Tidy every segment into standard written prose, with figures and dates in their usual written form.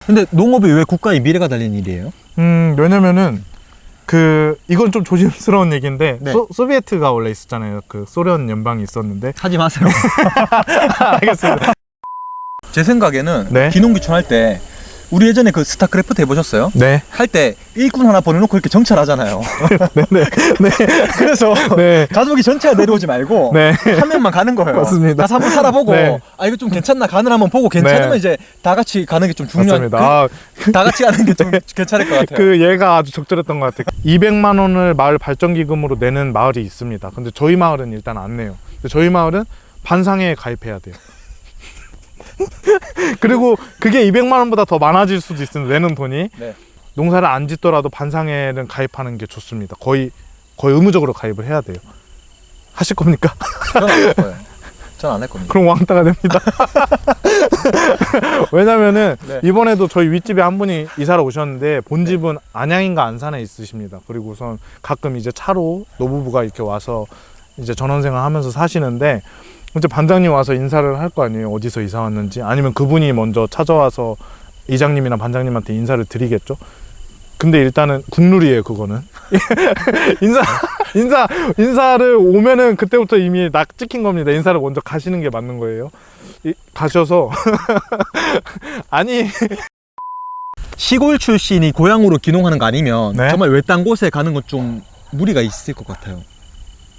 근데 농업이 왜 국가의 미래가 달린 일이에요? 왜냐면은 이건 좀 조심스러운 얘기인데 네. 소비에트가 원래 있었잖아요. 그 소련 연방이 있었는데. 하지 마세요. 알겠습니다. 제 생각에는 네. 기농기촌 할 때 우리 예전에 그 스타크래프트 해보셨어요? 네. 할 때 일꾼 하나 보내놓고 이렇게 정찰하잖아요. 네네. 네. 그래서 네. 가족이 전체가 내려오지 말고 네. 한 명만 가는 거예요. 맞습니다. 가서 한번 살아보고 네. 아 이거 좀 괜찮나 간을 한번 보고 괜찮으면 네. 이제 다 같이 가는 게 좀 중요한. 맞습니다. 다 같이 가는 게 좀 괜찮을 것 같아요. 그 얘가 아주 적절했던 것 같아요. 200만 원을 마을 발전기금으로 내는 마을이 있습니다. 근데 저희 마을은 일단 안 내요. 근데 저희 마을은 반상회에 가입해야 돼요. 그리고 그게 200만 원보다 더 많아질 수도 있습니다. 내는 돈이. 네. 농사를 안 짓더라도 반상회는 가입하는 게 좋습니다. 거의 의무적으로 가입을 해야 돼요. 하실 겁니까? 저는 안 할 거예요. 저는 안 할 겁니다. 그럼 왕따가 됩니다. 왜냐면은 네. 이번에도 저희 윗집에 한 분이 이사를 오셨는데 본집은 안양인가 안산에 있으십니다. 그리고선 가끔 이제 차로 노부부가 이렇게 와서 이제 전원생활 하면서 사시는데 이제 반장님 와서 인사를 할 거 아니에요. 어디서 이사 왔는지. 아니면 그분이 먼저 찾아와서 이장님이나 반장님한테 인사를 드리겠죠. 근데 일단은 국룰이에요, 그거는. 인사를 오면은 그때부터 이미 낙 찍힌 겁니다. 인사를 먼저 가시는 게 맞는 거예요. 가셔서. 아니. 시골 출신이 고향으로 귀농하는 거 아니면 네? 정말 외딴 곳에 가는 건 좀 무리가 있을 것 같아요.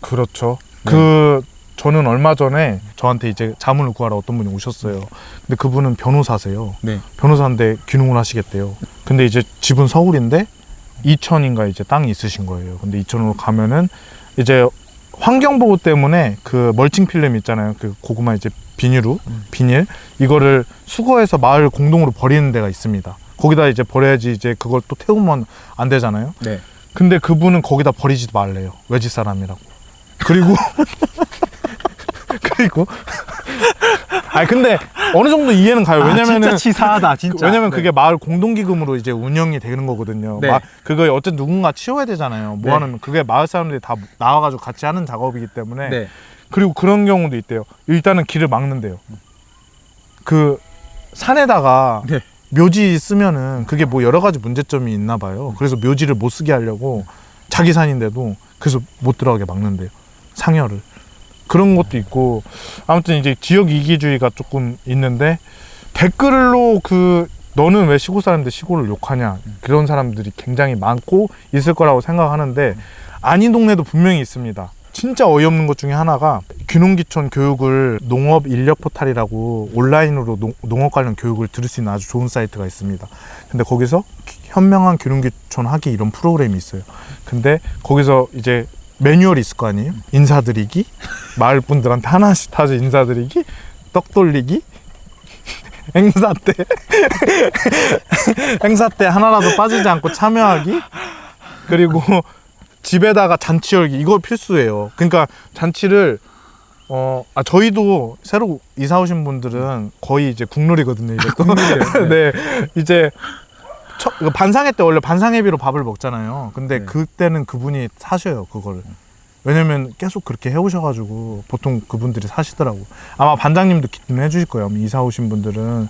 그렇죠. 네. 저는 얼마 전에 저한테 이제 자문을 구하러 어떤 분이 오셨어요. 근데 그분은 변호사세요. 네. 변호사인데 귀농을 하시겠대요. 근데 이제 집은 서울인데 이천인가 이제 땅이 있으신 거예요. 근데 이천으로 가면은 이제 환경보호 때문에 그 멀칭 필름 있잖아요. 그 고구마 이제 비닐 이거를 수거해서 마을 공동으로 버리는 데가 있습니다. 거기다 이제 버려야지 이제 그걸 또 태우면 안 되잖아요. 네. 근데 그분은 거기다 버리지도 말래요. 외지 사람이라고. 그리고 아니 근데 어느 정도 이해는 가요. 왜냐면은 진짜 치사하다, 진짜. 왜냐면 네. 그게 마을 공동기금으로 이제 운영이 되는 거거든요. 네. 그거 어쨌든 누군가 치워야 되잖아요. 네. 하는 그게 마을 사람들이 다 나와가지고 같이 하는 작업이기 때문에. 네. 그리고 그런 경우도 있대요. 일단은 길을 막는데요. 그 산에다가 네. 묘지 쓰면은 그게 뭐 여러 가지 문제점이 있나 봐요. 그래서 묘지를 못 쓰게 하려고 자기 산인데도 그래서 못 들어가게 막는데요. 상여를. 그런 것도 있고 아무튼 이제 지역 이기주의가 조금 있는데 댓글로 너는 왜 시골 사람인데 시골을 욕하냐 그런 사람들이 굉장히 많고 있을 거라고 생각하는데 아닌 동네도 분명히 있습니다. 진짜 어이없는 것 중에 하나가 귀농귀촌 교육을 농업 인력 포탈이라고 온라인으로 농업 관련 교육을 들을 수 있는 아주 좋은 사이트가 있습니다. 근데 거기서 현명한 귀농귀촌 하기 이런 프로그램이 있어요. 근데 거기서 이제 매뉴얼이 있을 거 아니에요? 인사드리기, 마을 분들한테 하나씩 다시 인사드리기, 떡 돌리기, 행사 때 하나라도 빠지지 않고 참여하기, 그리고 집에다가 잔치 열기, 이거 필수예요. 그러니까 잔치를 저희도 새로 이사 오신 분들은 거의 이제 국룰이거든요. 이제 또. 네, 이제 반상회 때 원래 반상회비로 밥을 먹잖아요. 근데 네. 그때는 그분이 사셔요, 그거를. 왜냐면 계속 그렇게 해오셔가지고 보통 그분들이 사시더라고. 아마 반장님도 기대해 주실 거예요. 이사 오신 분들은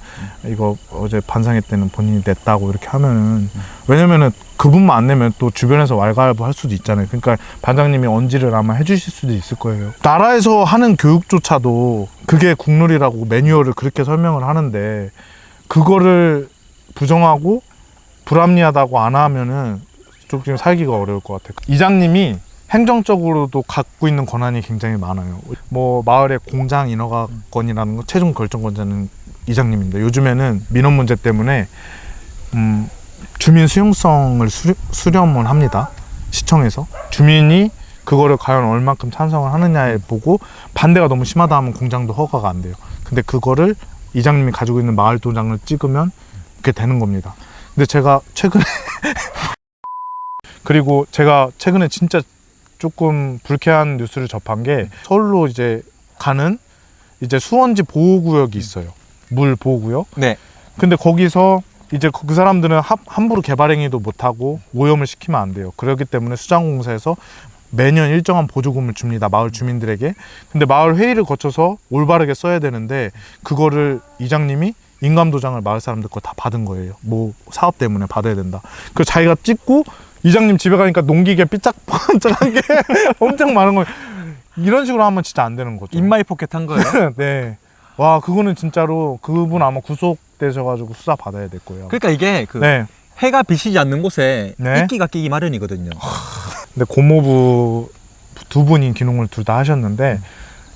이거 어제 반상회 때는 본인이 냈다고 이렇게 하면은 왜냐면은 그분만 안 내면 또 주변에서 왈가왈부 할 수도 있잖아요. 그러니까 반장님이 언지를 아마 해주실 수도 있을 거예요. 나라에서 하는 교육조차도 그게 국룰이라고 매뉴얼을 그렇게 설명을 하는데 그거를 부정하고 불합리하다고 안 하면은 좀 살기가 어려울 것 같아요. 이장님이 행정적으로도 갖고 있는 권한이 굉장히 많아요. 뭐 마을의 공장 인허가권이라는 거 최종 결정권자는 이장님입니다. 요즘에는 민원 문제 때문에 주민 수용성을 수렴을 합니다. 시청에서 주민이 그거를 과연 얼만큼 찬성을 하느냐에 보고 반대가 너무 심하다 하면 공장도 허가가 안 돼요. 근데 그거를 이장님이 가지고 있는 마을 도장을 찍으면 그게 되는 겁니다. 근데 제가 최근에 그리고 제가 최근에 진짜 조금 불쾌한 뉴스를 접한 게 서울로 이제 가는 이제 수원지 보호구역이 있어요. 물 보호구역. 네. 근데 거기서 이제 그 사람들은 함부로 개발행위도 못하고 오염을 시키면 안 돼요. 그렇기 때문에 수장공사에서 매년 일정한 보조금을 줍니다. 마을 주민들에게. 근데 마을 회의를 거쳐서 올바르게 써야 되는데 그거를 이장님이 인감도장을 마을 사람들 거 다 받은 거예요. 뭐 사업 때문에 받아야 된다. 그래서 자기가 찍고 이장님 집에 가니까 농기계 삐짝뻔쩍한 게 엄청 많은 거예요. 이런 식으로 하면 진짜 안 되는 거죠. 인마이 포켓 한 거예요? 네. 와, 그거는 진짜로 그분 아마 구속되셔가지고 수사 받아야 될 거예요. 그러니까 이게 그 네. 해가 비치지 않는 곳에 네. 이끼가 끼기 마련이거든요. 근데 고모부 두 분이 귀농을 둘 다 하셨는데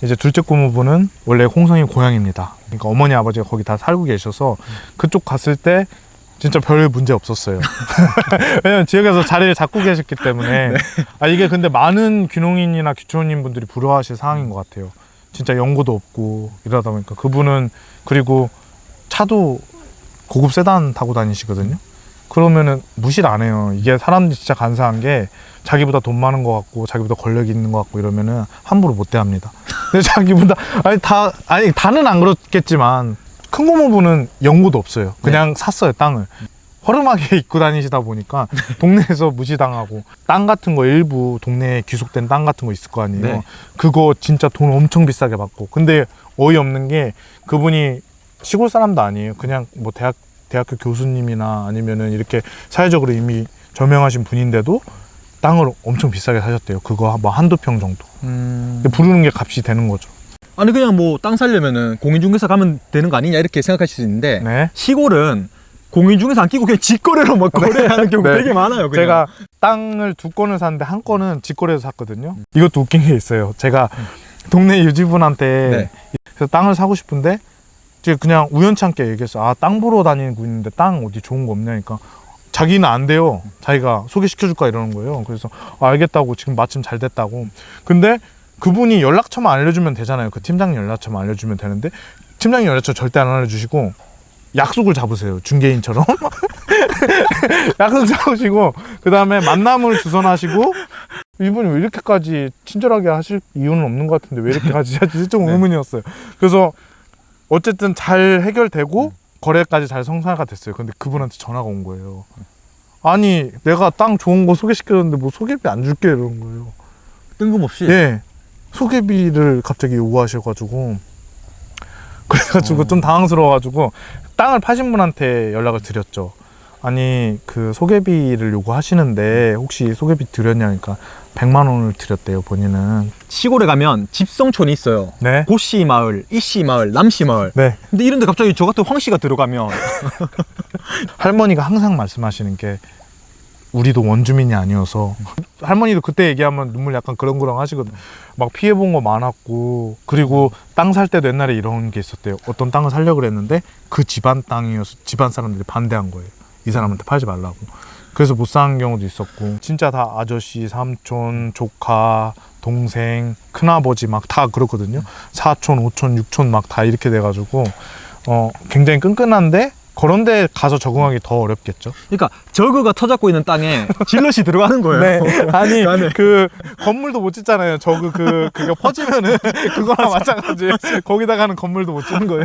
이제 둘째 고모부는 원래 홍성이 고향입니다. 그러니까 어머니 아버지가 거기 다 살고 계셔서 그쪽 갔을 때 진짜 별 문제 없었어요. 왜냐면 지역에서 자리를 잡고 계셨기 때문에. 아, 이게 근데 많은 귀농인이나 귀촌인 분들이 부러워하실 상황인 것 같아요. 진짜 연고도 없고 이러다 보니까 그분은 그리고 차도 고급 세단 타고 다니시거든요. 그러면은 무시를 안 해요. 이게 사람들이 진짜 간사한 게 자기보다 돈 많은 것 같고 자기보다 권력이 있는 것 같고 이러면은 함부로 못 대합니다. 근데 자기보다 아니 다는 안 그렇겠지만 큰 고모부는 연고도 없어요. 그냥 샀어요, 땅을. 허름하게 입고 다니시다 보니까 동네에서 무시당하고 땅 같은 거 일부 동네에 귀속된 땅 같은 거 있을 거 아니에요. 네. 그거 진짜 돈 엄청 비싸게 받고. 근데 어이없는 게 그분이 시골 사람도 아니에요. 그냥 뭐 대학교 교수님이나 아니면은 이렇게 사회적으로 이미 저명하신 분인데도 땅을 엄청 비싸게 사셨대요. 그거 뭐 한두 평 정도. 근데 부르는 게 값이 되는 거죠. 아니 그냥 뭐 땅 살려면은 공인중개사 가면 되는 거 아니냐 이렇게 생각하실 수 있는데 네. 시골은 공인중개사 안 끼고 그냥 직거래로 막 거래하는 경우 네. 되게 많아요. 그냥. 제가 땅을 두 건을 샀는데 한 건은 직거래에서 샀거든요. 이것도 웃긴 게 있어요. 제가 동네 유지분한테 네. 그래서 땅을 사고 싶은데 제가 그냥 우연찮게 얘기했어요. 아, 땅 보러 다니고 있는데 땅 어디 좋은 거 없냐니까 자기는 안 돼요. 자기가 소개시켜줄까 이러는 거예요. 그래서 알겠다고 지금 마침 잘 됐다고. 근데 그분이 연락처만 알려주면 되잖아요. 그 팀장님 연락처만 알려주면 되는데 팀장님 연락처 절대 안 알려주시고 약속을 잡으세요. 중개인처럼. 약속 잡으시고 그 다음에 만남을 주선하시고 이분이 왜 이렇게까지 친절하게 하실 이유는 없는 것 같은데 왜 이렇게까지 하지 좀 의문이었어요. 그래서 어쨌든 잘 해결되고 거래까지 잘 성사가 됐어요. 근데 그분한테 전화가 온 거예요. 아니 내가 땅 좋은 거 소개시켰는데 뭐 소개비 안 줄게 이러는 거예요. 뜬금없이. 예, 소개비를 갑자기 요구하셔가지고 그래가지고 좀 당황스러워가지고 땅을 파신 분한테 연락을 드렸죠. 아니 그 소개비를 요구하시는데 혹시 소개비 드렸냐니까 100만 원을 드렸대요. 본인은. 시골에 가면 집성촌이 있어요. 네. 고씨 마을, 이씨 마을, 남씨 마을. 네. 근데 이런데 갑자기 저 같은 황씨가 들어가면 할머니가 항상 말씀하시는 게 우리도 원주민이 아니어서 할머니도 그때 얘기하면 눈물 약간 그렁그렁 하시거든. 막 피해본 거 많았고 그리고 땅 살 때도 옛날에 이런 게 있었대요. 어떤 땅을 살려고 그랬는데 그 집안 땅이어서 집안 사람들이 반대한 거예요. 이 사람한테 팔지 말라고. 그래서 못 사는 경우도 있었고 진짜 다 아저씨, 삼촌, 조카, 동생, 큰아버지 막 다 그렇거든요. 사촌, 오촌, 육촌 막 다 이렇게 돼가지고 굉장히 끈끈한데 그런 데 가서 적응하기 더 어렵겠죠. 그러니까 저그가 터잡고 있는 땅에 질럿이 들어가는 거예요. 네. 아니 나는. 그 건물도 못 짓잖아요. 저그 그게 퍼지면은 그거랑 마찬가지. 거기다가는 건물도 못 짓는 거예요.